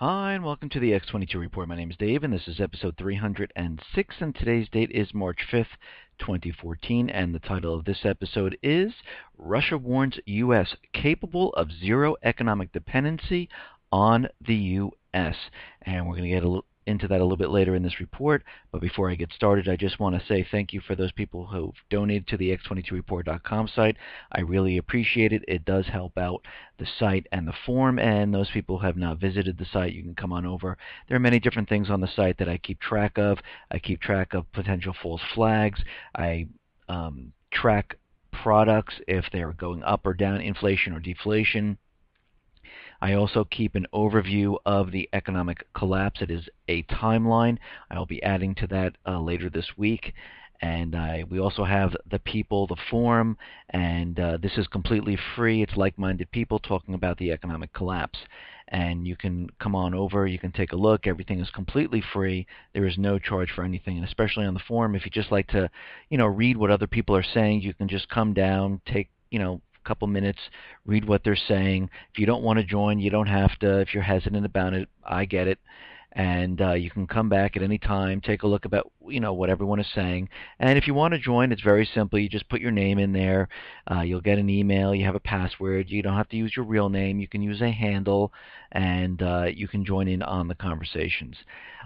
Hi, and welcome to the X22 Report. My name is Dave, and this is episode 306, and today's date is March 5th, 2014, and the title of this episode is Russia Warns U.S. Capable of Zero Economic Dependency on the U.S. And we're going to get into that a little bit later in this report, but before I get started, I just want to say thank you for those people who've donated to the x22report.com site. I really appreciate it. It does help out the site and the forum, and those people who have not visited the site, you can come on over. There are many different things on the site that I keep track of. I keep track of potential false flags. I track products if they're going up or down, inflation or deflation. I also keep an overview of the economic collapse. It is a timeline. I'll be adding to that later this week. And we also have the people, the forum, and this is completely free. It's like-minded people talking about the economic collapse. And you can come on over, you can take a look. Everything is completely free. There is no charge for anything, and especially on the forum, if you just like to, read what other people are saying, you can just come down, take, couple minutes, read what they're saying. If you don't want to join, you don't have to. If you're hesitant about it, I get it. And you can come back at any time, take a look about what everyone is saying. And if you want to join, it's very simple. You just put your name in there. You'll get an email. You have a password. You don't have to use your real name. You can use a handle, and you can join in on the conversations.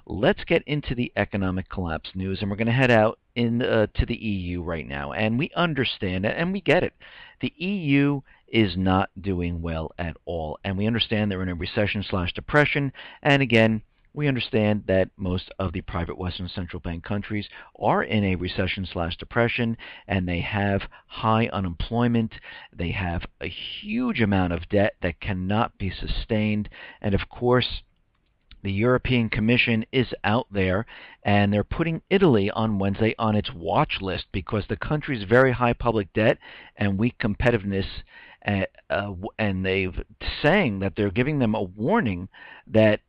Let's get into the economic collapse news, and we're going to head out to the EU right now. And we understand it, and we get it. The EU is not doing well at all, and we understand they're in a recession/depression. And again, we understand that most of the private Western central bank countries are in a recession/depression, and they have high unemployment. They have a huge amount of debt that cannot be sustained, and of course, the European Commission is out there, and they're putting Italy on Wednesday on its watch list because the country's very high public debt and weak competitiveness, and they've saying that they're giving them a warning that,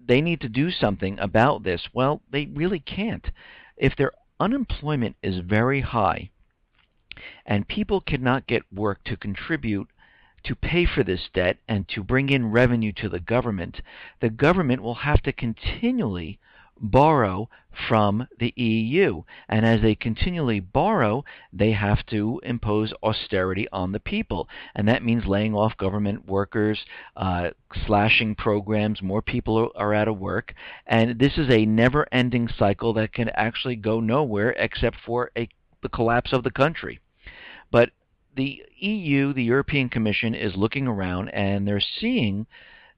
they need to do something about this. Well, they really can't. If their unemployment is very high and people cannot get work to contribute to pay for this debt and to bring in revenue to the government will have to continually borrow from the EU. And as they continually borrow, they have to impose austerity on the people. And that means laying off government workers, slashing programs, more people are out of work. And this is a never-ending cycle that can actually go nowhere except for the collapse of the country. But the EU, the European Commission, is looking around, and they're seeing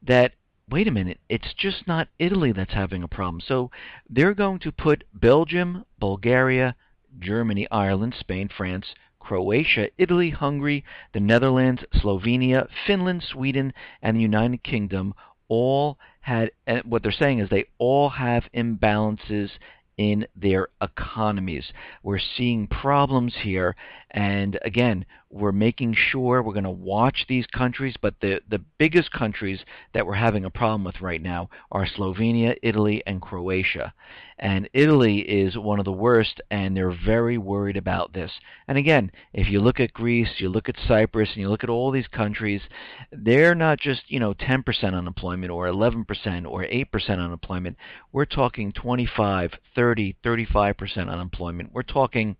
that, wait a minute, it's just not Italy that's having a problem. So they're going to put Belgium, Bulgaria, Germany, Ireland, Spain, France, Croatia, Italy, Hungary, the Netherlands, Slovenia, Finland, Sweden, and the United Kingdom all had, and what they're saying is they all have imbalances in their economies. We're seeing problems here, and again, we're making sure we're going to watch these countries, but the biggest countries that we're having a problem with right now are Slovenia, Italy, and Croatia. And Italy is one of the worst, and they're very worried about this. And again, if you look at Greece, you look at Cyprus, and you look at all these countries, they're not just 10% unemployment or 11% or 8% unemployment. We're talking 25, 30, 35% unemployment. We're talking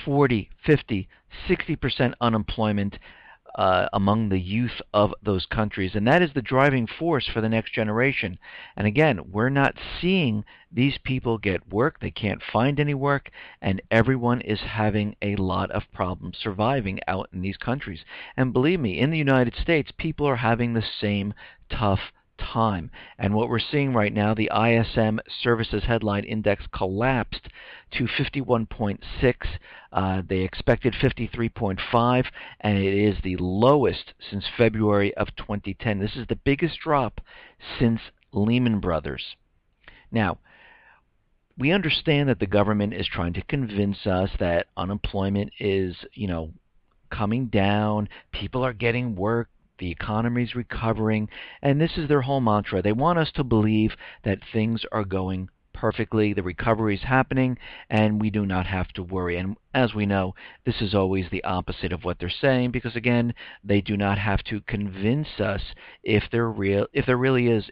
40, 50, 60% unemployment among the youth of those countries. And that is the driving force for the next generation. And again, we're not seeing these people get work. They can't find any work, and everyone is having a lot of problems surviving out in these countries. And believe me, in the United States, people are having the same tough time. And what we're seeing right now, the ISM Services Headline Index collapsed to 51.6. They expected 53.5, and it is the lowest since February of 2010. This is the biggest drop since Lehman Brothers. Now, we understand that the government is trying to convince us that unemployment is, coming down, people are getting work, the economy is recovering, and this is their whole mantra. They want us to believe that things are going perfectly. The recovery is happening, and we do not have to worry. And as we know, this is always the opposite of what they're saying, because again, they do not have to convince us if there really is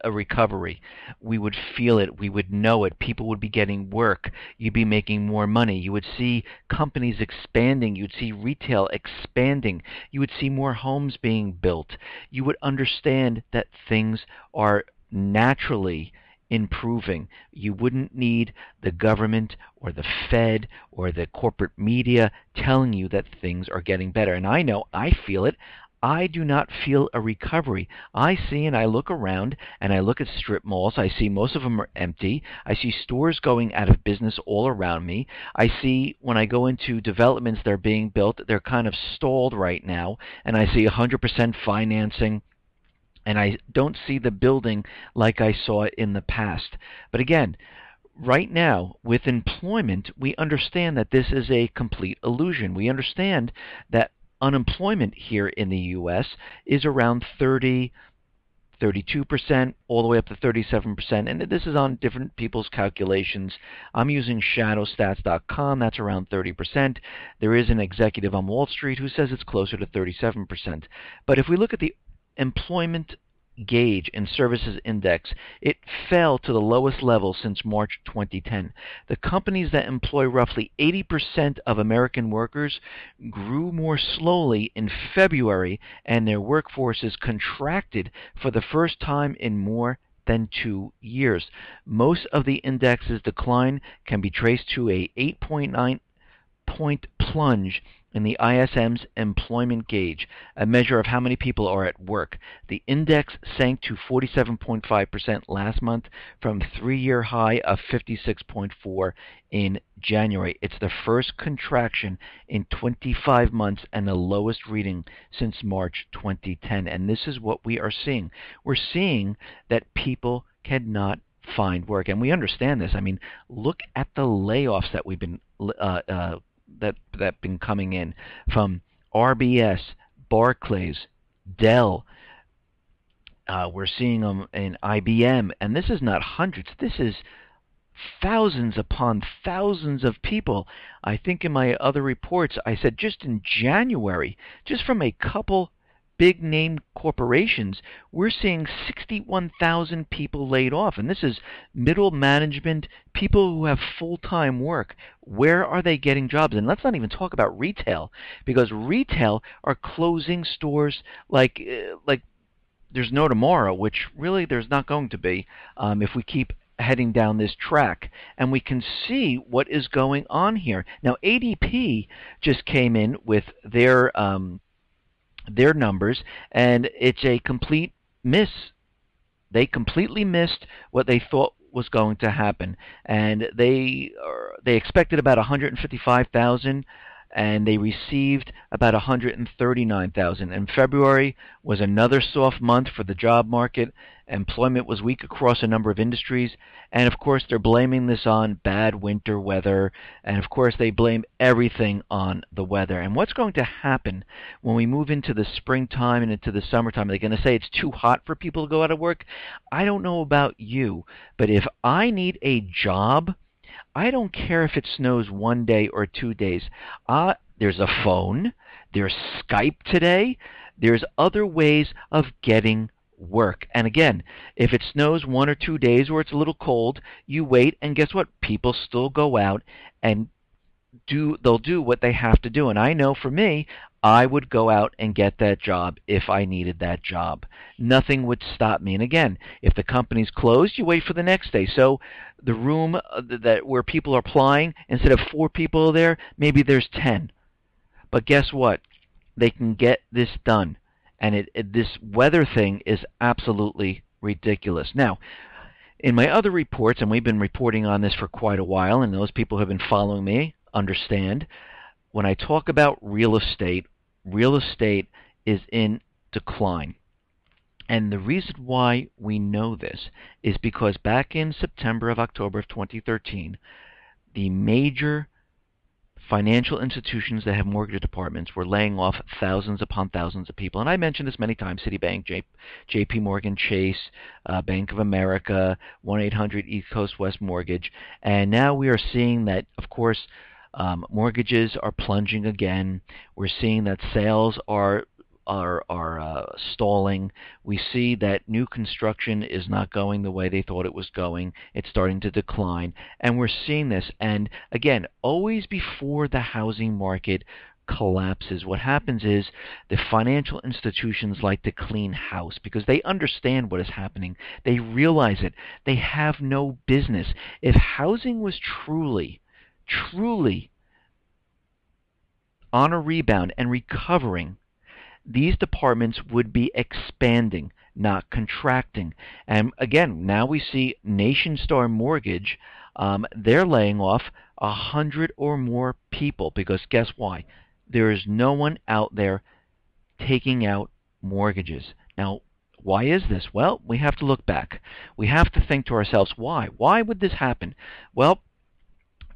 a recovery. We would feel it. We would know it. People would be getting work. You'd be making more money. You would see companies expanding. You'd see retail expanding. You would see more homes being built. You would understand that things are naturally improving. You wouldn't need the government or the Fed or the corporate media telling you that things are getting better. And I know, I feel it. I do not feel a recovery. I see and I look around and I look at strip malls. I see most of them are empty. I see stores going out of business all around me. I see when I go into developments that are being built, they're kind of stalled right now. And I see 100% financing. And I don't see the building like I saw it in the past. But again, right now, with employment, we understand that this is a complete illusion. We understand that unemployment here in the U.S. is around 32%, all the way up to 37%, and this is on different people's calculations. I'm using shadowstats.com, that's around 30%. There is an executive on Wall Street who says it's closer to 37%. But if we look at the employment gauge and services index, it fell to the lowest level since March 2010. The companies that employ roughly 80% of American workers grew more slowly in February, and their workforces contracted for the first time in more than 2 years. Most of the index's decline can be traced to a 8.9-point plunge in the ISM's employment gauge, a measure of how many people are at work. The index sank to 47.5% last month from a 3-year high of 56.4 in January. It's the first contraction in 25 months and the lowest reading since March 2010. And this is what we are seeing. We're seeing that people cannot find work, and we understand this. I mean, look at the layoffs that we've been that been coming in from RBS, Barclays, Dell. We're seeing them in IBM, and this is not hundreds. This is thousands upon thousands of people. I think in my other reports, I said just in January, just from a couple big name corporations, we're seeing 61,000 people laid off. And this is middle management, people who have full-time work. Where are they getting jobs? And let's not even talk about retail, because retail are closing stores like there's no tomorrow, which really there's not going to be if we keep heading down this track. And we can see what is going on here. Now, ADP just came in with their numbers, and it's a complete miss. They completely missed what they thought was going to happen, and they expected about 155,000, and they received about 139,000. And February was another soft month for the job market. Employment was weak across a number of industries, and of course they're blaming this on bad winter weather, and of course they blame everything on the weather. And what's going to happen when we move into the springtime and into the summertime? Are they going to say it's too hot for people to go out of work? I don't know about you, but if I need a job, I don't care if it snows 1 day or 2 days. There's a phone, there's Skype today, there's other ways of getting work. And again, if it snows 1 or 2 days or it's a little cold, you wait, and guess what? People still go out and they'll do what they have to do. And I know for me, I would go out and get that job if I needed that job. Nothing would stop me. And again, if the company's closed, you wait for the next day. So the room where people are applying, instead of 4 people there, maybe there's 10. But guess what? They can get this done. And this weather thing is absolutely ridiculous. Now, in my other reports, and we've been reporting on this for quite a while, and those people who have been following me understand, when I talk about real estate is in decline. And the reason why we know this is because back in October of 2013, the major financial institutions that have mortgage departments were laying off thousands upon thousands of people. And I mentioned this many times: Citibank, J.P. Morgan Chase, Bank of America, 1-800 East Coast West Mortgage. And now we are seeing that, of course, mortgages are plunging again. We're seeing that sales are stalling. We see that new construction is not going the way they thought it was going. It's starting to decline. And we're seeing this. And again, always before the housing market collapses, what happens is the financial institutions like to clean house because they understand what is happening. They realize it. They have no business. If housing was truly on a rebound and recovering, these departments would be expanding, not contracting. And again, now we see NationStar Mortgage, they're laying off 100 or more people because guess why? There is no one out there taking out mortgages. Now, why is this? Well, we have to look back. We have to think to ourselves, why? Why would this happen? Well,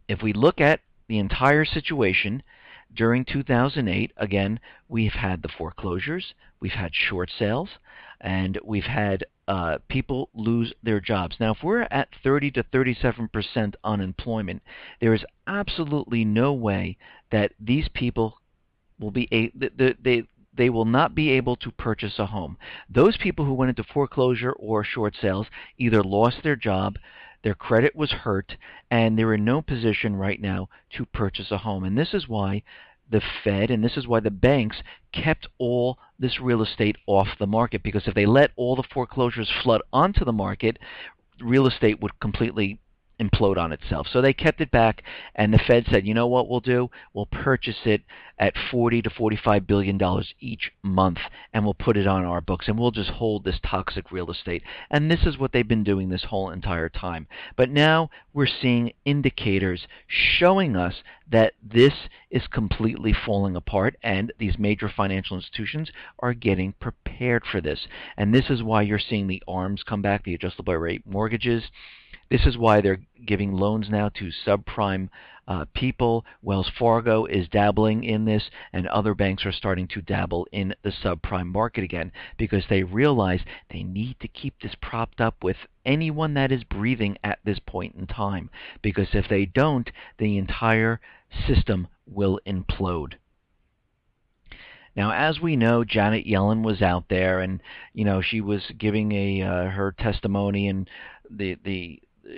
if we look at the entire situation during 2008, again, we've had the foreclosures, we've had short sales, and we've had people lose their jobs. Now, if we're at 30 to 37% unemployment, there is absolutely no way that these people will be they will not be able to purchase a home. Those people who went into foreclosure or short sales either lost their job, their credit was hurt, and they're in no position right now to purchase a home. And this is why the Fed and this is why the banks kept all this real estate off the market, because if they let all the foreclosures flood onto the market, real estate would completely implode on itself. So they kept it back, and the Fed said, you know what we'll do? We'll purchase it at $40 to $45 billion each month, and we'll put it on our books, and we'll just hold this toxic real estate. And this is what they've been doing this whole entire time. But now we're seeing indicators showing us that this is completely falling apart, and these major financial institutions are getting prepared for this. And this is why you're seeing the ARMs come back, the adjustable rate mortgages. This is why they're giving loans now to subprime people. Wells Fargo is dabbling in this, and other banks are starting to dabble in the subprime market again because they realize they need to keep this propped up with anyone that is breathing at this point in time, because if they don't, the entire system will implode. Now, as we know, Janet Yellen was out there, and she was giving her testimony, and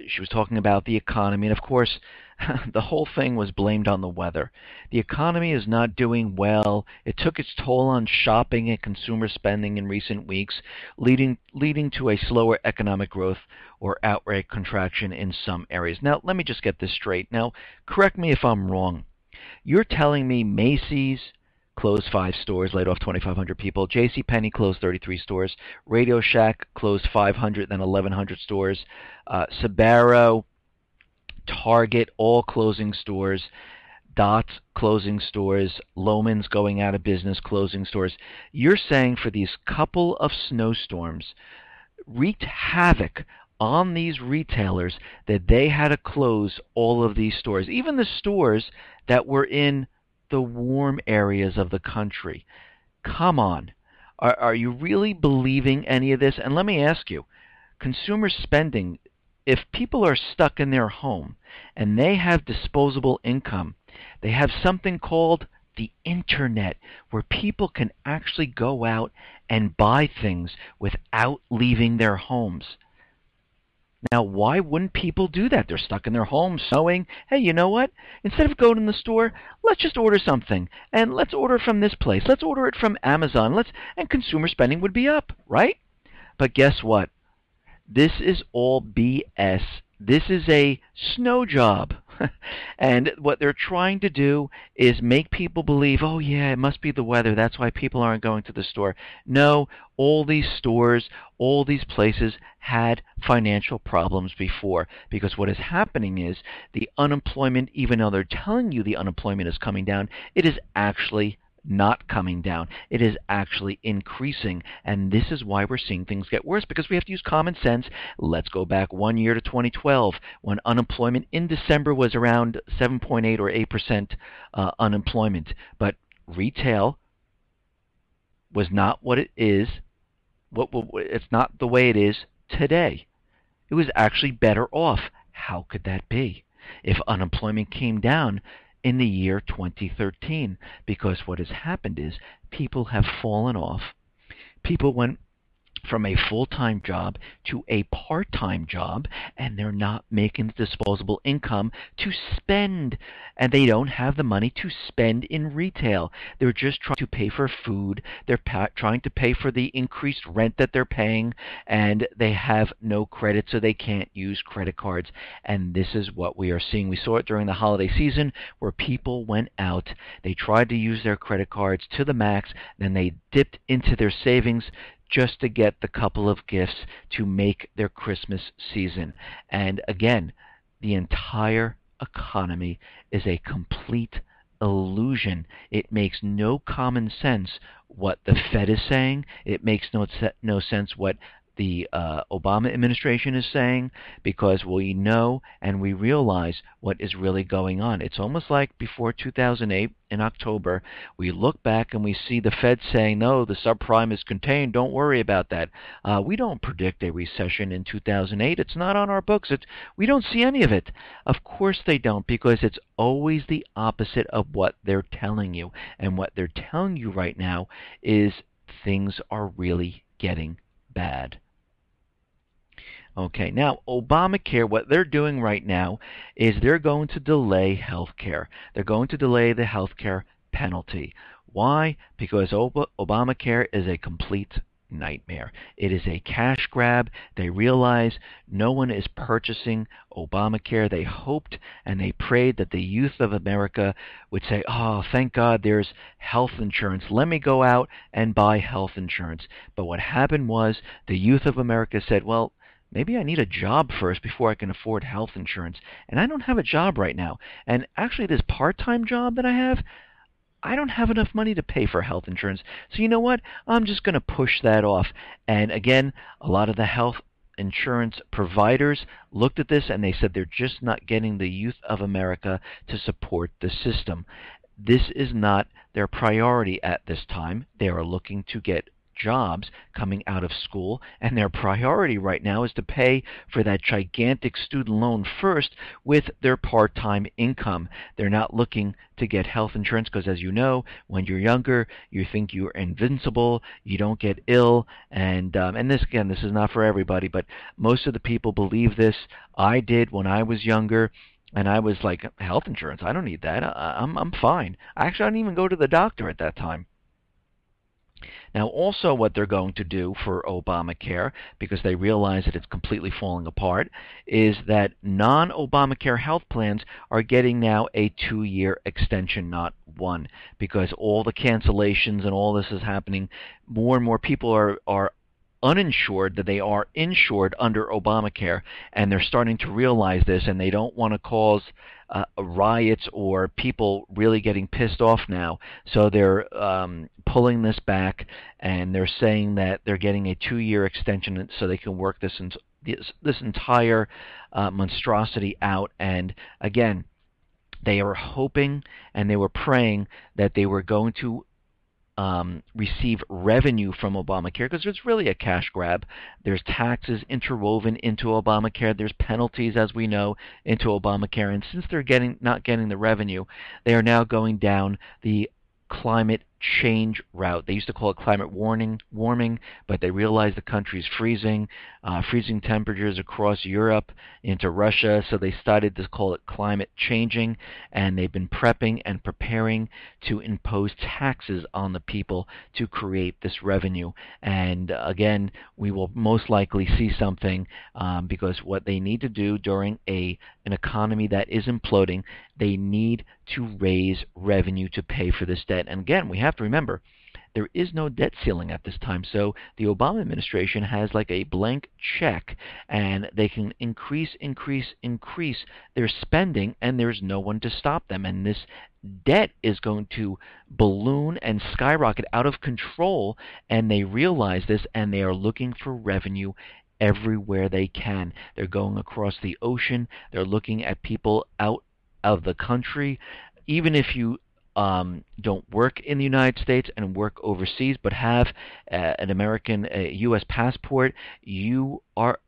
she was talking about the economy, and of course, the whole thing was blamed on the weather. The economy is not doing well. It took its toll on shopping and consumer spending in recent weeks, leading to a slower economic growth or outright contraction in some areas. Now, let me just get this straight. Now, correct me if I'm wrong. You're telling me Macy's closed 5 stores, laid off 2,500 people. JCPenney closed 33 stores. Radio Shack closed 500, then 1,100 stores. Sbarro, Target, all closing stores. Dots closing stores. Loehmann's going out of business, closing stores. You're saying for these couple of snowstorms wreaked havoc on these retailers that they had to close all of these stores, even the stores that were in the warm areas of the country. Come on. Are you really believing any of this? And let me ask you, consumer spending, if people are stuck in their home and they have disposable income, they have something called the internet where people can actually go out and buy things without leaving their homes. Now, why wouldn't people do that? They're stuck in their homes sewing. Hey, you know what? Instead of going to the store, let's just order something. And let's order from this place. Let's order it from Amazon. And consumer spending would be up, right? But guess what? This is all BS. This is a snow job. And what they're trying to do is make people believe, oh yeah, it must be the weather. That's why people aren't going to the store. No, all these stores, all these places had financial problems before, because what is happening is the unemployment, even though they're telling you the unemployment is coming down, it is actually not coming down. It is actually increasing, and this is why we're seeing things get worse, because we have to use common sense. Let's go back 1 year to 2012, when unemployment in December was around 7.8 or 8% unemployment. But retail was not what it is. It's not the way it is today. It was actually better off. How could that be? If unemployment came down in the year 2013, because what has happened is people have fallen off. People went from a full-time job to a part-time job, and they're not making the disposable income to spend, and they don't have the money to spend in retail. They're just trying to pay for food. They're trying to pay for the increased rent that they're paying, and they have no credit, so they can't use credit cards. And this is what we are seeing. We saw it during the holiday season, where people went out, they tried to use their credit cards to the max, then they dipped into their savings just to get the couple of gifts to make their Christmas season. And again, the entire economy is a complete illusion. It makes no common sense what the Fed is saying. It makes no sense what the Obama administration is saying, because we know and we realize what is really going on. It's almost like before 2008 in October, we look back and we see the Fed saying, no, the subprime is contained, don't worry about that. We don't predict a recession in 2008. It's not on our books. We don't see any of it. Of course they don't, because it's always the opposite of what they're telling you. And what they're telling you right now is things are really getting bad. Okay, now Obamacare, what they're doing right now is they're going to delay health care. They're going to delay the health care penalty. Why? Because Obamacare is a complete nightmare. It is a cash grab. They realize no one is purchasing Obamacare. They hoped and they prayed that the youth of America would say, oh, thank God there's health insurance. Let me go out and buy health insurance. But what happened was the youth of America said, well, maybe I need a job first before I can afford health insurance. And I don't have a job right now. And actually, this part-time job that I don't have enough money to pay for health insurance. So you know what? I'm just going to push that off. And again, a lot of the health insurance providers looked at this and they said they're just not getting the youth of America to support the system. This is not their priority at this time. They are looking to get jobs coming out of school, and their priority right now is to pay for that gigantic student loan first with their part-time income. They're not looking to get health insurance because, as you know, when you're younger, you think you're invincible, you don't get ill, and this, again, this is not for everybody, but most of the people believe this. I did when I was younger. And I was like, health insurance, I don't need that. I'm fine. Actually, I didn't even go to the doctor at that time. Now, also what they're going to do for Obamacare, because they realize that it's completely falling apart, is that non-Obamacare health plans are getting now a 2-year extension, not one, because all the cancellations and all this is happening. More and more people are uninsured that they are insured under Obamacare, and they're starting to realize this, and they don't want to cause riots or people really getting pissed off now. So they're pulling this back, and they're saying that they're getting a 2-year extension so they can work this entire monstrosity out. And again, they are hoping and they were praying that they were going to receive revenue from Obamacare, because it's really a cash grab. There's taxes interwoven into Obamacare. There's penalties, as we know, into Obamacare. And since they're not getting the revenue, they are now going down the climate change route. They used to call it climate warming, but they realized the country's freezing temperatures across Europe into Russia, so they started to call it climate changing, and they've been prepping and preparing to impose taxes on the people to create this revenue. And again, we will most likely see something because what they need to do during an economy that is imploding, they need to raise revenue to pay for this debt. And again, we have to remember, there is no debt ceiling at this time, so the Obama administration has like a blank check, and they can increase their spending, and there's no one to stop them. And this debt is going to balloon and skyrocket out of control, and they realize this, and they are looking for revenue everywhere they can. They're going across the ocean. They're looking at people out of the country. Even if you don't work in the United States and work overseas but have an American U.S. passport, you are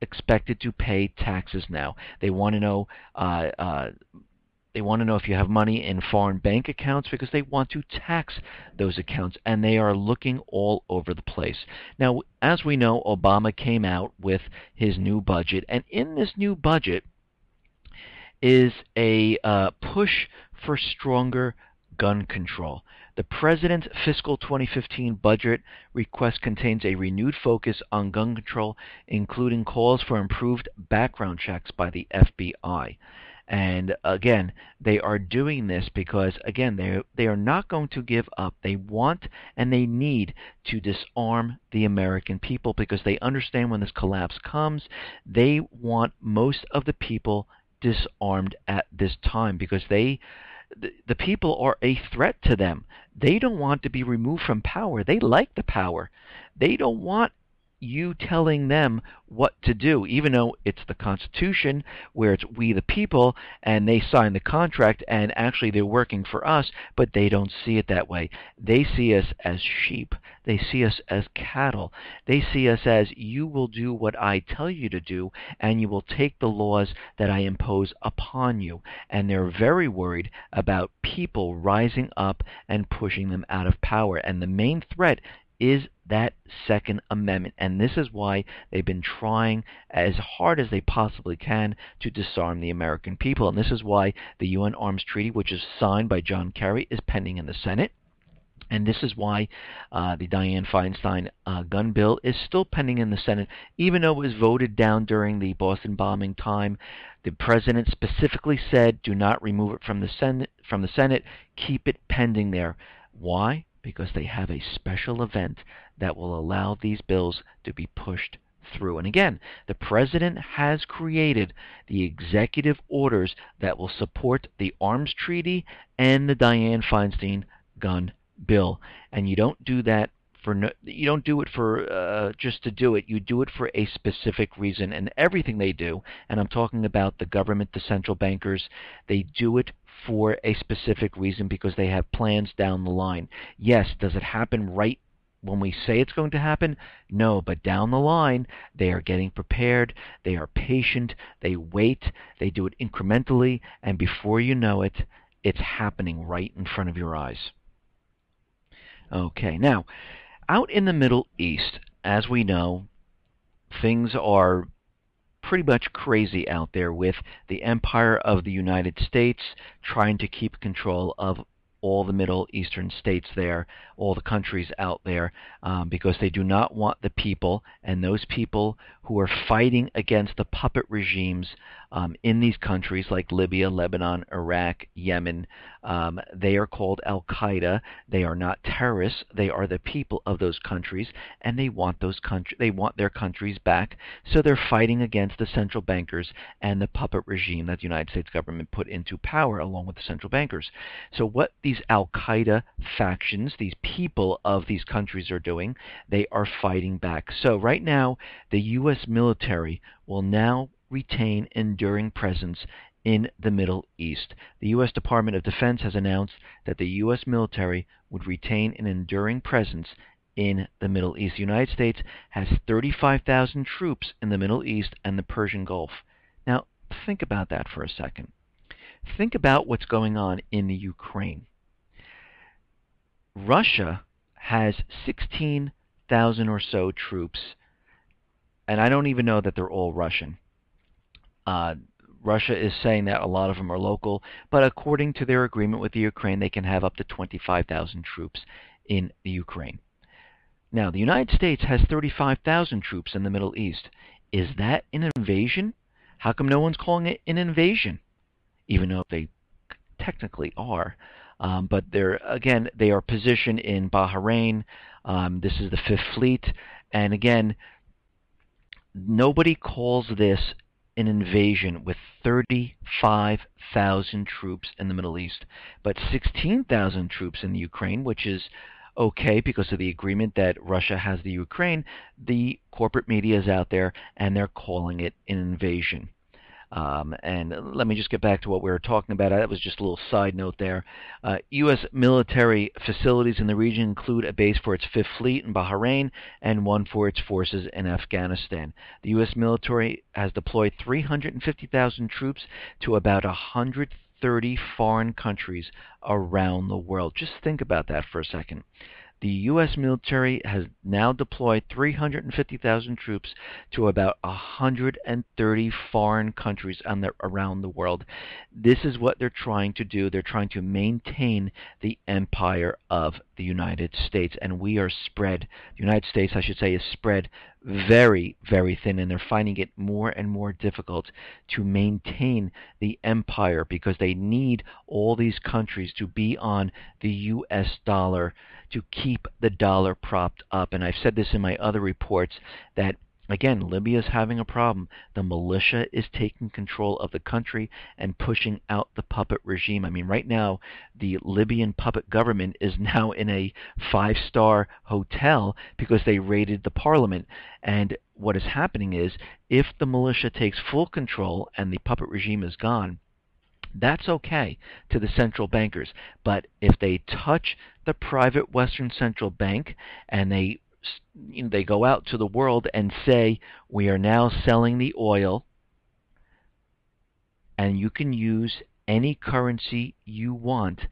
expected to pay taxes now. They want to know if you have money in foreign bank accounts because they want to tax those accounts, and they are looking all over the place. Now, as we know, Obama came out with his new budget, and in this new budget is a push for stronger gun control. The President's fiscal 2015 budget request contains a renewed focus on gun control, including calls for improved background checks by the FBI. And again, they are doing this because, again, they are not going to give up. They want and they need to disarm the American people because they understand when this collapse comes, they want most of the people disarmed at this time because the people are a threat to them. They don't want to be removed from power. They like the power. They don't want you telling them what to do, even though it's the Constitution where it's we the people and they sign the contract and actually they're working for us, but they don't see it that way. They see us as sheep. They see us as cattle. They see us as you will do what I tell you to do and you will take the laws that I impose upon you. And they're very worried about people rising up and pushing them out of power. And the main threat is that Second Amendment. And this is why they've been trying as hard as they possibly can to disarm the American people. And this is why the UN Arms Treaty, which is signed by John Kerry, is pending in the Senate. And this is why the Dianne Feinstein gun bill is still pending in the Senate, even though it was voted down during the Boston bombing time. The president specifically said, do not remove it from the Senate, keep it pending there. Why? Because they have a special event that will allow these bills to be pushed through. And again, the president has created the executive orders that will support the Arms Treaty and the Dianne Feinstein gun bill. And you don't do that you don't do it for just to do it. You do it for a specific reason. And everything they do, and I'm talking about the government, the central bankers, they do it for a specific reason because they have plans down the line. Yes, does it happen right when we say it's going to happen? No, but down the line, they are getting prepared, they are patient, they wait, they do it incrementally, and before you know it, it's happening right in front of your eyes. Okay, now, out in the Middle East, as we know, things are pretty much crazy out there with the empire of the United States trying to keep control of all the Middle Eastern states there, all the countries out there, because they do not want the people, and those people who are fighting against the puppet regimes in these countries like Libya, Lebanon, Iraq, Yemen. They are called Al-Qaeda. They are not terrorists. They are the people of those countries, and they want their countries back. So they're fighting against the central bankers and the puppet regime that the United States government put into power along with the central bankers. So what these Al-Qaeda factions, these people of these countries are doing, they are fighting back. So right now, the U.S. military will now retain enduring presence in the Middle East. The U.S. Department of Defense has announced that the U.S. military would retain an enduring presence in the Middle East. The United States has 35,000 troops in the Middle East and the Persian Gulf. Now, think about that for a second. Think about what's going on in the Ukraine. Russia has 16,000 or so troops, and I don't even know that they're all Russian. Russia is saying that a lot of them are local, but according to their agreement with the Ukraine, they can have up to 25,000 troops in the Ukraine. Now, the United States has 35,000 troops in the Middle East. Is that an invasion? How come no one's calling it an invasion? Even though they technically are. But they are positioned in Bahrain. This is the Fifth Fleet. And again, nobody calls this an invasion with 35,000 troops in the Middle East, but 16,000 troops in the Ukraine, which is okay because of the agreement that Russia has the Ukraine. The corporate media is out there and they're calling it an invasion. And let me just get back to what we were talking about. That was just a little side note there. U.S. military facilities in the region include a base for its Fifth Fleet in Bahrain and one for its forces in Afghanistan. The U.S. military has deployed 350,000 troops to about 130 foreign countries around the world. Just think about that for a second. The U.S. military has now deployed 350,000 troops to about 130 foreign countries around the world. This is what they're trying to do. They're trying to maintain the empire of the United States. And we are spread, the United States, I should say, is spread very, very thin. And they're finding it more and more difficult to maintain the empire because they need all these countries to be on the U.S. dollar to keep the dollar propped up. And I've said this in my other reports that, again, Libya is having a problem. The militia is taking control of the country and pushing out the puppet regime. I mean, right now, the Libyan puppet government is now in a 5-star hotel because they raided the parliament. And what is happening is, if the militia takes full control and the puppet regime is gone, that's okay to the central bankers. But if they touch the private Western Central Bank and they go out to the world and say, we are now selling the oil and you can use any currency you want,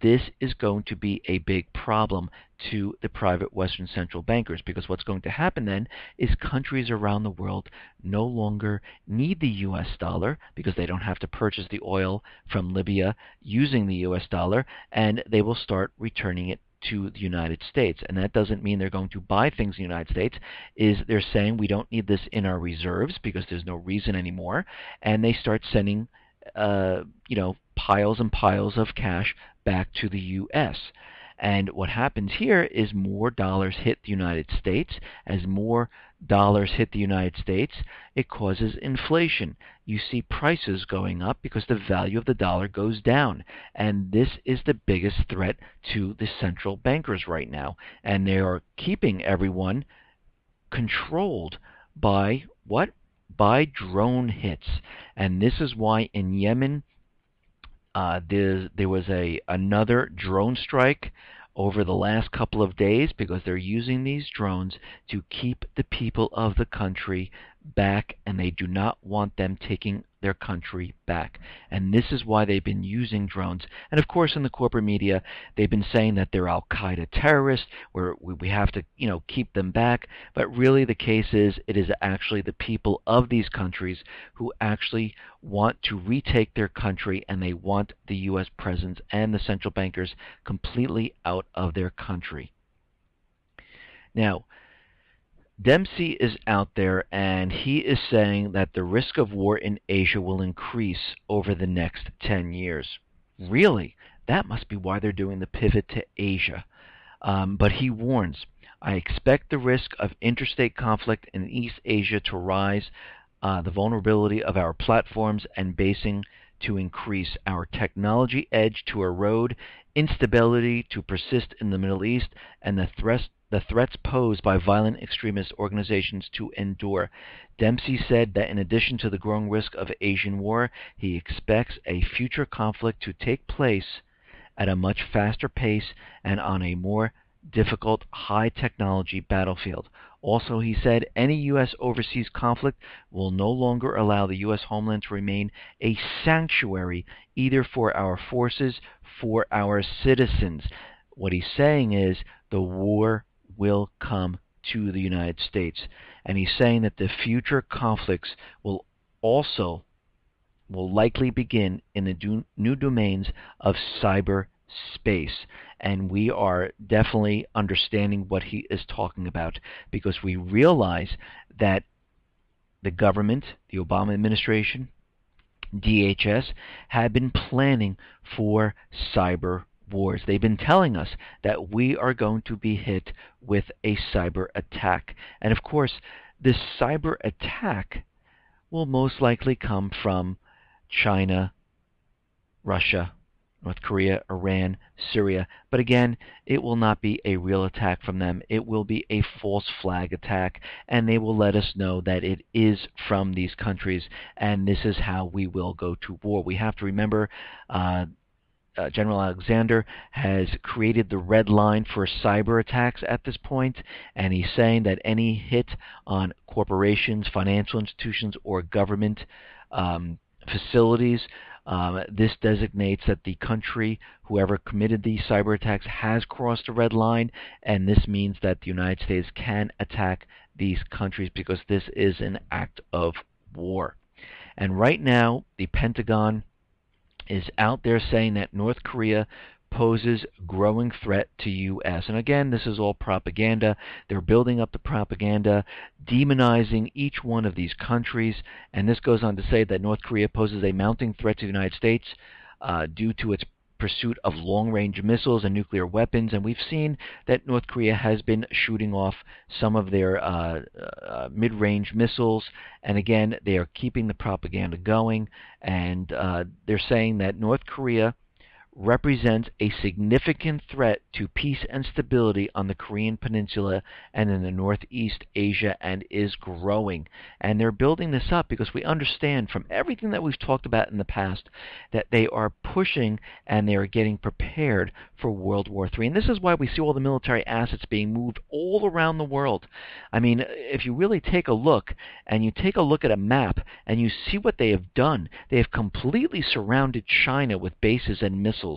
this is going to be a big problem to the private Western central bankers, because what's going to happen then is countries around the world no longer need the U.S. dollar because they don't have to purchase the oil from Libya using the U.S. dollar, and they will start returning it to the United States. And that doesn't mean they're going to buy things in the United States. They're saying we don't need this in our reserves because there's no reason anymore, and they start sending piles and piles of cash back to the U.S. And what happens here is more dollars hit the United States. As more dollars hit the United States, it causes inflation. You see prices going up because the value of the dollar goes down. And this is the biggest threat to the central bankers right now. And they are keeping everyone controlled by what? By drone hits. And this is why in Yemen there was another drone strike over the last couple of days, because they're using these drones to keep the people of the country back, and they do not want them taking their country back. And this is why they've been using drones. And of course, in the corporate media, they've been saying that they're Al-Qaeda terrorists, where we have to, keep them back. But really the case is, it is actually the people of these countries who actually want to retake their country, and they want the U.S. presence and the central bankers completely out of their country. Now, Dempsey is out there, and he is saying that the risk of war in Asia will increase over the next 10 years. Really? That must be why they're doing the pivot to Asia. But he warns, I expect the risk of interstate conflict in East Asia to rise, the vulnerability of our platforms and basing to increase, our technology edge to erode, instability to persist in the Middle East, and the threats posed by violent extremist organizations to endure. Dempsey said that in addition to the growing risk of Asian war, he expects a future conflict to take place at a much faster pace and on a more difficult high-technology battlefield. Also, he said, any U.S. overseas conflict will no longer allow the U.S. homeland to remain a sanctuary either for our forces, for our citizens. What he's saying is the war will come to the United States. And he's saying that the future conflicts will likely begin in the new domains of cyberspace. And we are definitely understanding what he is talking about, because we realize that the government, the Obama administration, DHS, had been planning for cyber wars. They've been telling us that we are going to be hit with a cyber attack. And of course, this cyber attack will most likely come from China, Russia, North Korea, Iran, Syria. But again, it will not be a real attack from them. It will be a false flag attack, and they will let us know that it is from these countries, and this is how we will go to war. We have to remember General Alexander has created the red line for cyber attacks at this point, and he's saying that any hit on corporations, financial institutions, or government facilities, this designates that the country, whoever committed these cyber attacks, has crossed the red line, and this means that the United States can attack these countries because this is an act of war. And right now, the Pentagon is out there saying that North Korea poses growing threat to U.S. And again, this is all propaganda. They're building up the propaganda, demonizing each one of these countries. And this goes on to say that North Korea poses a mounting threat to the United States due to its pursuit of long-range missiles and nuclear weapons. And we've seen that North Korea has been shooting off some of their mid-range missiles. And again, they are keeping the propaganda going. And they're saying that North Korea represents a significant threat to peace and stability on the Korean Peninsula and in the Northeast Asia, and is growing. And they're building this up because we understand from everything that we've talked about in the past that they are pushing and they are getting prepared for World War III. And this is why we see all the military assets being moved all around the world. I mean, if you really take a look, and you take a look at a map, and you see what they have done, they have completely surrounded China with bases and missiles.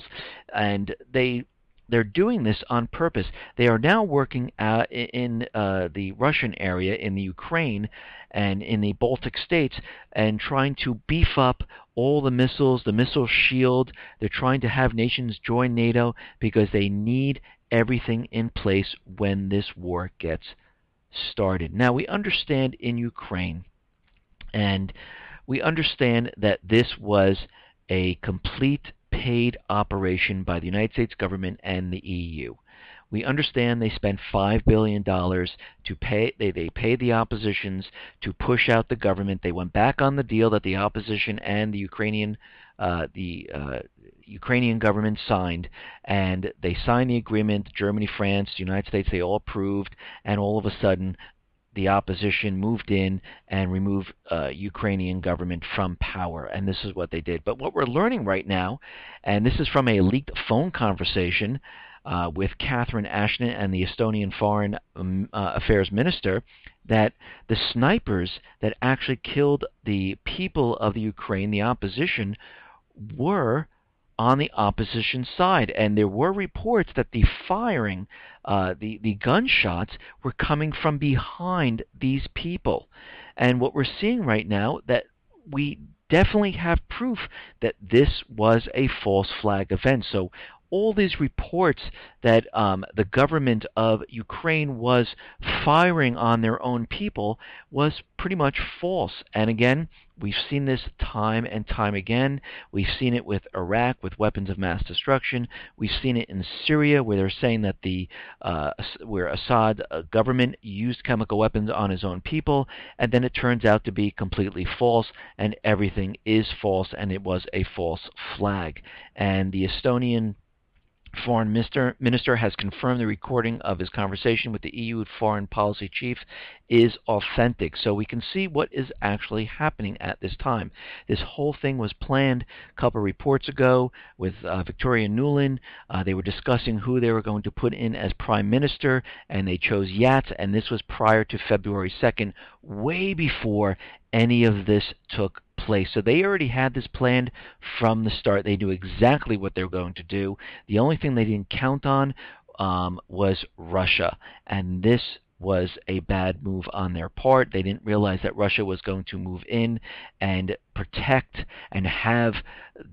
And they're doing this on purpose. They are now working in the Russian area, in the Ukraine, and in the Baltic states, and trying to beef up all the missiles, the missile shield. They're trying to have nations join NATO because they need everything in place when this war gets started. Now, we understand in Ukraine, and we understand that this was a complete paid operation by the United States government and the EU. We understand they spent $5 billion to pay. They paid the oppositions to push out the government. They went back on the deal that the opposition and the Ukrainian government signed, and they signed the agreement. Germany, France, the United States, they all approved, and all of a sudden, the opposition moved in and removed Ukrainian government from power, and this is what they did. But what we're learning right now, and this is from a leaked phone conversation with Catherine Ashton and the Estonian Foreign Affairs Minister, that the snipers that actually killed the people of the Ukraine, the opposition, were on the opposition side, and there were reports that the firing, the gunshots, were coming from behind these people. And what we're seeing right now, that we definitely have proof that this was a false flag event. So all these reports that the government of Ukraine was firing on their own people was pretty much false. And again, we've seen this time and time again. We've seen it with Iraq with weapons of mass destruction. We've seen it in Syria, where they're saying that where Assad government used chemical weapons on his own people, and then it turns out to be completely false, and everything is false, and it was a false flag. And the Estonian Foreign Minister has confirmed the recording of his conversation with the EU Foreign Policy Chief is authentic. So we can see what is actually happening at this time. This whole thing was planned a couple of reports ago with Victoria Nuland. They were discussing who they were going to put in as Prime Minister, and they chose Yats, and this was prior to February 2nd, way before any of this took place. So they already had this planned from the start. They knew exactly what they were going to do. The only thing they didn't count on was Russia, and this was a bad move on their part. They didn't realize that Russia was going to move in and protect and have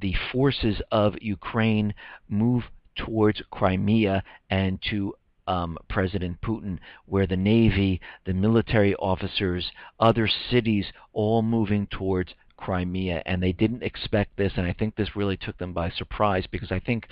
the forces of Ukraine move towards Crimea and to President Putin, where the Navy, the military officers, other cities, all moving towards Crimea. And they didn't expect this, and I think this really took them by surprise, because I think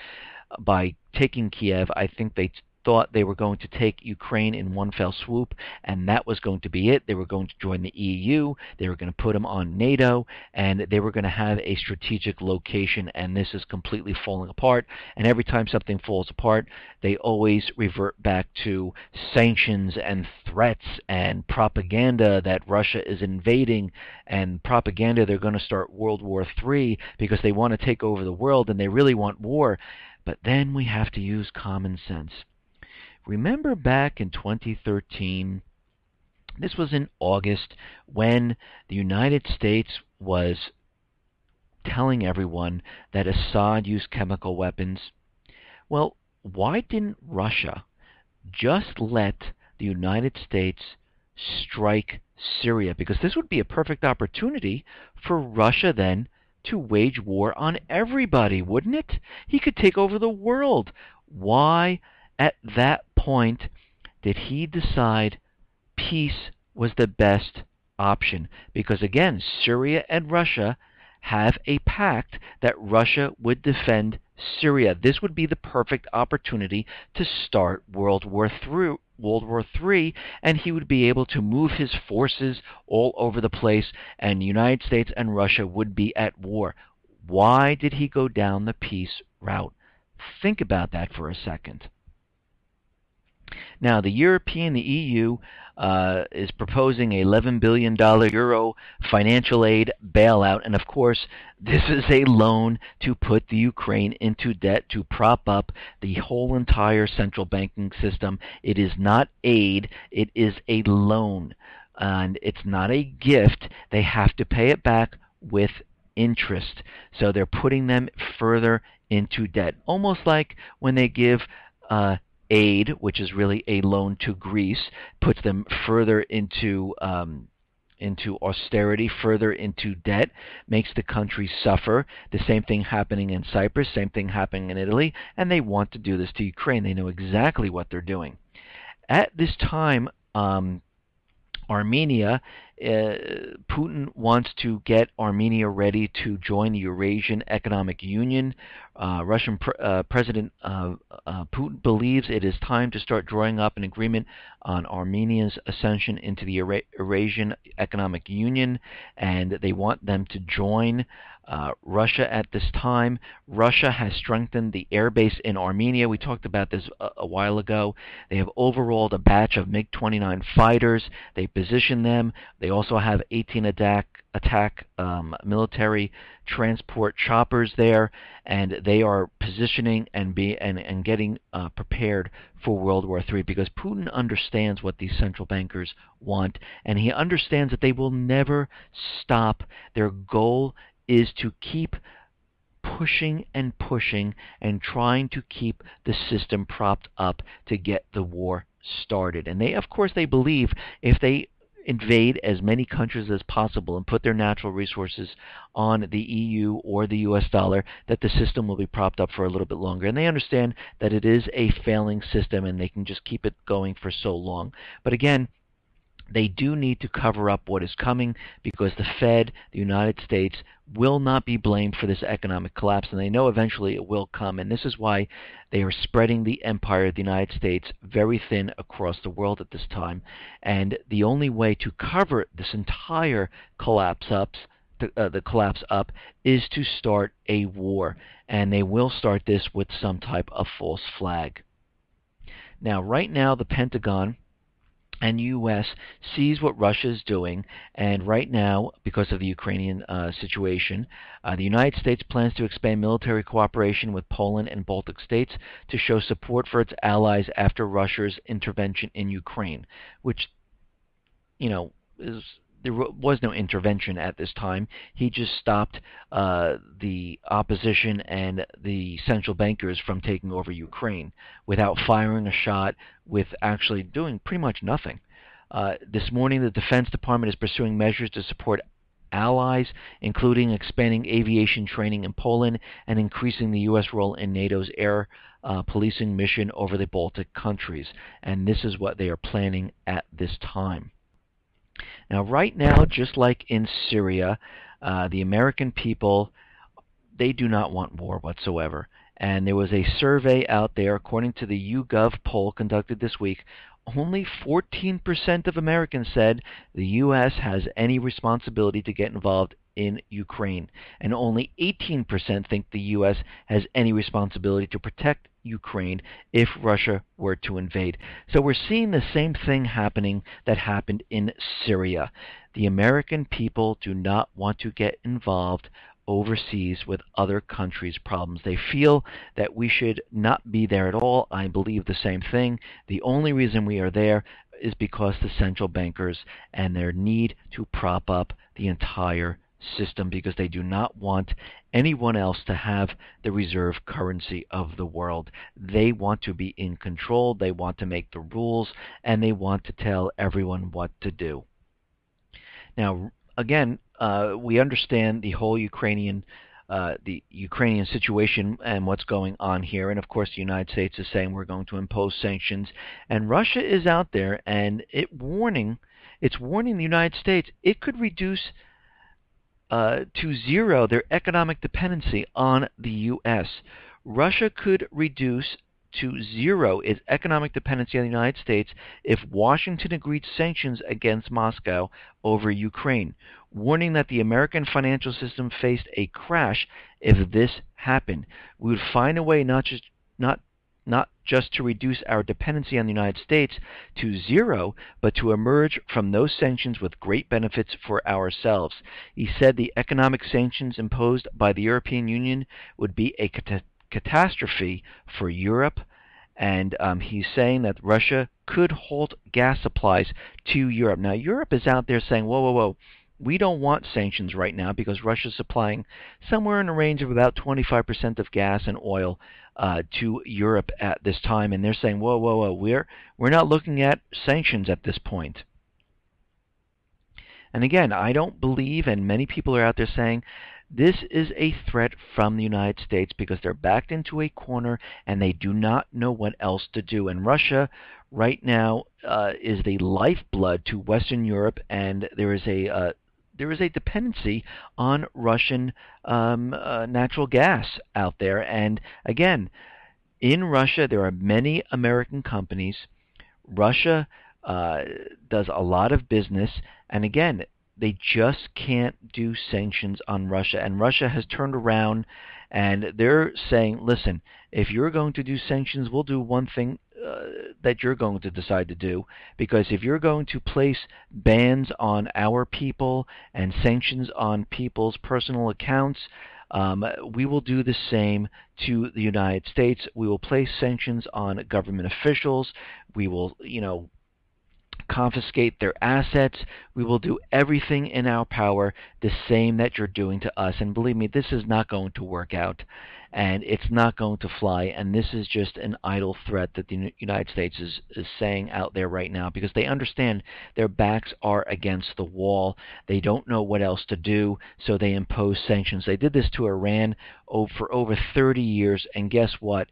by taking Kiev, I think they thought they were going to take Ukraine in one fell swoop, and that was going to be it. They were going to join the EU, they were going to put them on NATO, and they were going to have a strategic location, and this is completely falling apart. And every time something falls apart, they always revert back to sanctions and threats and propaganda that Russia is invading, and propaganda they're going to start World War III because they want to take over the world and they really want war. But then we have to use common sense. Remember back in 2013, this was in August, when the United States was telling everyone that Assad used chemical weapons. Well, why didn't Russia just let the United States strike Syria? Because this would be a perfect opportunity for Russia then to wage war on everybody, wouldn't it? He could take over the world. Why, at that point, did he decide peace was the best option? Because again, Syria and Russia have a pact that Russia would defend Syria. This would be the perfect opportunity to start World War III, and he would be able to move his forces all over the place, and the United States and Russia would be at war. Why did he go down the peace route? Think about that for a second. Now, the EU, is proposing a $11 billion euro financial aid bailout, and of course, this is a loan to put the Ukraine into debt to prop up the whole entire central banking system. It is not aid, it is a loan, and it's not a gift. They have to pay it back with interest, so they're putting them further into debt, almost like when they give aid, which is really a loan to Greece, puts them further into austerity, further into debt, makes the country suffer. The same thing happening in Cyprus, same thing happening in Italy, and they want to do this to Ukraine. They know exactly what they're doing. At this time, Armenia, Putin wants to get Armenia ready to join the Eurasian Economic Union. Russian President Putin believes it is time to start drawing up an agreement on Armenia's ascension into the Eurasian Economic Union, and they want them to join Russia at this time. Russia has strengthened the airbase in Armenia. We talked about this a while ago. They have overhauled a batch of MiG-29 fighters. They position them. They also have 18 attack military transport choppers there, and they are positioning and getting prepared for World War III, because Putin understands what these central bankers want, and he understands that they will never stop. Their goal is to keep pushing and pushing and trying to keep the system propped up to get the war started. And of course, they believe if they invade as many countries as possible and put their natural resources on the EU or the US dollar, that the system will be propped up for a little bit longer. And they understand that it is a failing system and they can just keep it going for so long. But again, they do need to cover up what is coming, because the Fed, the United States, will not be blamed for this economic collapse, and they know eventually it will come. And this is why they are spreading the empire of the United States very thin across the world at this time. And the only way to cover this entire collapse up is to start a war, and they will start this with some type of false flag. Now, right now, the Pentagon and U.S. sees what Russia is doing, and right now, because of the Ukrainian situation, the United States plans to expand military cooperation with Poland and Baltic states to show support for its allies after Russia's intervention in Ukraine, which, there was no intervention at this time. He just stopped the opposition and the central bankers from taking over Ukraine without firing a shot, with actually doing pretty much nothing. This morning, the Defense Department is pursuing measures to support allies, including expanding aviation training in Poland and increasing the U.S. role in NATO's air policing mission over the Baltic countries. And this is what they are planning at this time. Now, right now, just like in Syria, the American people, they do not want war whatsoever. And there was a survey out there, according to the YouGov poll conducted this week. Only 14% of Americans said the U.S. has any responsibility to get involved in Ukraine, and only 18% think the U.S. has any responsibility to protect Ukraine if Russia were to invade. So we're seeing the same thing happening that happened in Syria. The American people do not want to get involved overseas with other countries' problems. They feel that we should not be there at all. I believe the same thing. The only reason we are there is because the central bankers and their need to prop up the entire system, because they do not want anyone else to have the reserve currency of the world. They want to be in control, they want to make the rules, and they want to tell everyone what to do. Now, again, we understand the whole Ukrainian situation and what's going on here, and of course the United States is saying we're going to impose sanctions, and Russia is out there and it's warning the United States it could reduce to zero their economic dependency on the U.S. Russia could reduce to zero its economic dependency on the United States if Washington agreed sanctions against Moscow over Ukraine, warning that the American financial system faced a crash if this happened. We would find a way not just to reduce our dependency on the United States to zero, but to emerge from those sanctions with great benefits for ourselves. He said the economic sanctions imposed by the European Union would be a catastrophe for Europe, and he's saying that Russia could halt gas supplies to Europe. Now, Europe is out there saying, whoa, whoa, whoa, we don't want sanctions right now because Russia's supplying somewhere in the range of about 25% of gas and oil to Europe at this time, and they're saying, whoa, whoa, whoa, we're not looking at sanctions at this point. And again, I don't believe, and many people are out there saying, this is a threat from the United States because they're backed into a corner and they do not know what else to do. And Russia right now is the lifeblood to Western Europe, and there is a dependency on Russian natural gas out there. And again, in Russia, there are many American companies. Russia does a lot of business, and again, they just can't do sanctions on Russia. And Russia has turned around, and they're saying, listen, if you're going to do sanctions, we'll do one thing that you're going to decide to do, because if you're going to place bans on our people and sanctions on people's personal accounts, we will do the same to the United States. We will place sanctions on government officials. We will, confiscate their assets. We will do everything in our power, the same that you're doing to us. And believe me, this is not going to work out, and it's not going to fly. And this is just an idle threat that the United States is saying out there right now, because they understand their backs are against the wall. They don't know what else to do, so they impose sanctions. They did this to Iran for over 30 years, and guess what?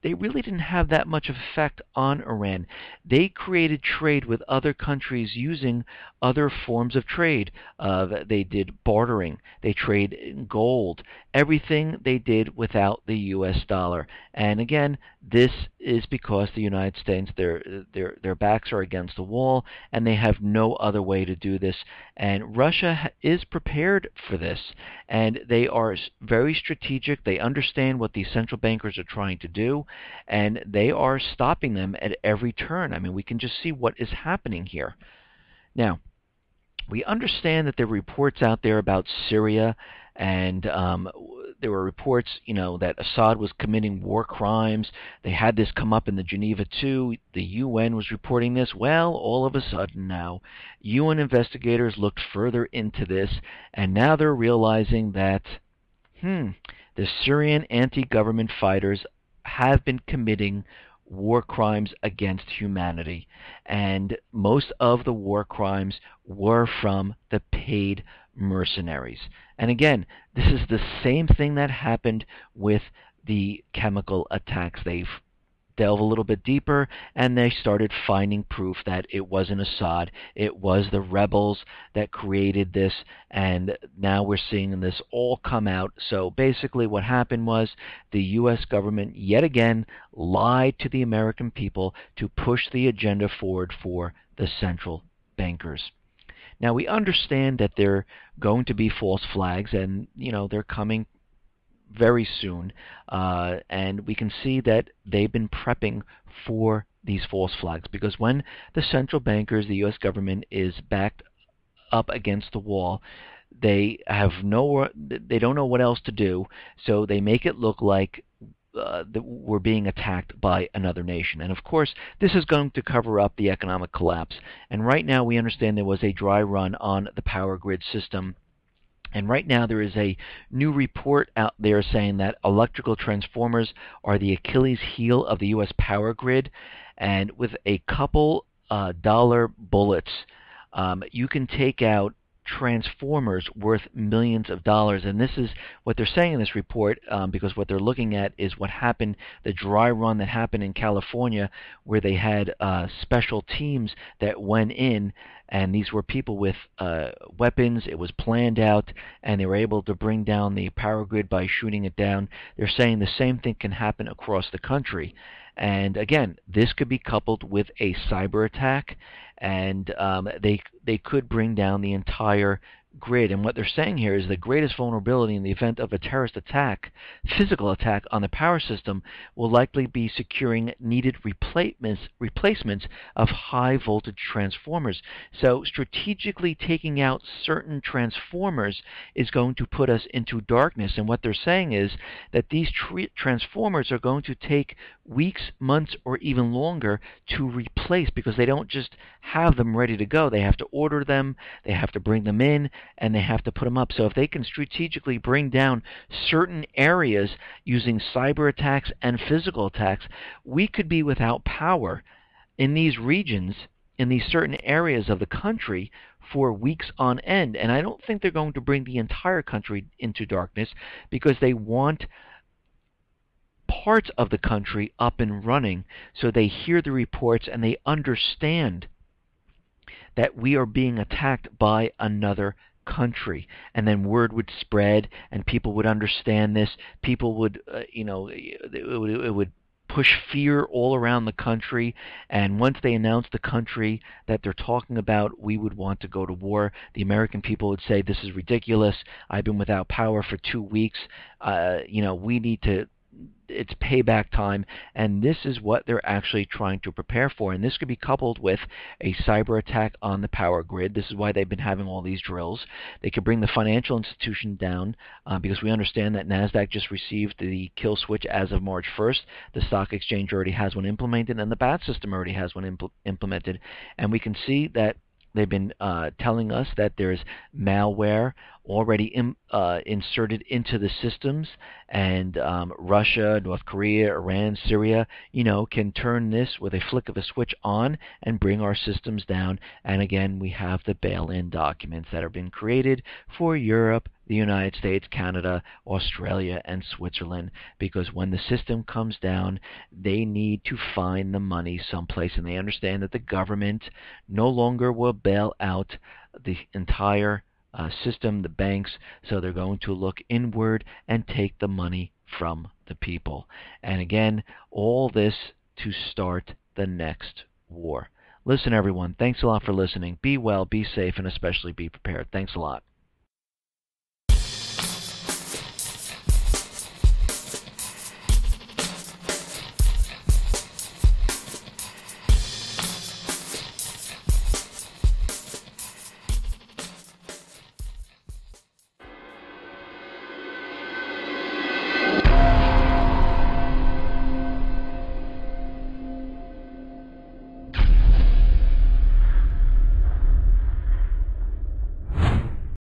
They really didn't have that much effect on Iran. They created trade with other countries using other forms of trade. They did bartering. They trade in gold. Everything they did without the U.S. dollar. And again, this is because the United States, their backs are against the wall, and they have no other way to do this. And Russia is prepared for this, and they are very strategic. They understand what these central bankers are trying to do, and they are stopping them at every turn. I mean, we can just see what is happening here. Now, we understand that there are reports out there about Syria, and there were reports, that Assad was committing war crimes. They had this come up in the Geneva too. The UN was reporting this. Well, all of a sudden now, UN investigators looked further into this, and now they're realizing that, the Syrian anti-government fighters have been committing war crimes against humanity, and most of the war crimes were from the paid mercenaries. And again, this is the same thing that happened with the chemical attacks. They've delve a little bit deeper, and they started finding proof that it wasn't Assad, it was the rebels that created this, and now we're seeing this all come out. So basically what happened was the U.S. government yet again lied to the American people to push the agenda forward for the central bankers. Now we understand that there are going to be false flags, and they're coming very soon, and we can see that they've been prepping for these false flags, because when the central bankers, the U.S. government, is backed up against the wall, they don't know what else to do, so they make it look like we're being attacked by another nation. And of course, this is going to cover up the economic collapse. And right now we understand there was a dry run on the power grid system. And right now there is a new report out there saying that electrical transformers are the Achilles heel of the U.S. power grid. And with a couple dollar bullets, you can take out transformers worth millions of dollars. And this is what they're saying in this report, because what they're looking at is what happened, the dry run that happened in California, where they had special teams that went in, and these were people with weapons. It was planned out, and they were able to bring down the power grid by shooting it down. They're saying the same thing can happen across the country. And again, this could be coupled with a cyber attack, and they could bring down the entire grid. And what they're saying here is the greatest vulnerability in the event of a terrorist attack, physical attack on the power system, will likely be securing needed replacements of high voltage transformers. So strategically taking out certain transformers is going to put us into darkness. And what they're saying is that these transformers are going to take weeks, months, or even longer to replace, because they don't just have them ready to go. They have to order them, they have to bring them in, and they have to put them up. So if they can strategically bring down certain areas using cyber attacks and physical attacks, we could be without power in these regions, in these certain areas of the country, for weeks on end. And I don't think they're going to bring the entire country into darkness, because they want parts of the country up and running, so they hear the reports and they understand that we are being attacked by another country, and then word would spread and people would understand this. People would it would push fear all around the country, and once they announce the country that they're talking about, we would want to go to war. The American people would say, this is ridiculous, I've been without power for 2 weeks, we need to, it's payback time. And this is what they're actually trying to prepare for. And this could be coupled with a cyber attack on the power grid. This is why they've been having all these drills. They could bring the financial institution down, because we understand that NASDAQ just received the kill switch as of March 1st. The stock exchange already has one implemented, and the BAT system already has one implemented. And we can see that they've been telling us that there's malware already inserted into the systems, and Russia, North Korea, Iran, Syria, can turn this with a flick of a switch on and bring our systems down. And again, we have the bail-in documents that have been created for Europe, the United States, Canada, Australia, and Switzerland, because when the system comes down, they need to find the money someplace, and they understand that the government no longer will bail out the entire system, the banks, so they're going to look inward and take the money from the people. And again, all this to start the next war. Listen, everyone, thanks a lot for listening. Be well, be safe, and especially be prepared. Thanks a lot.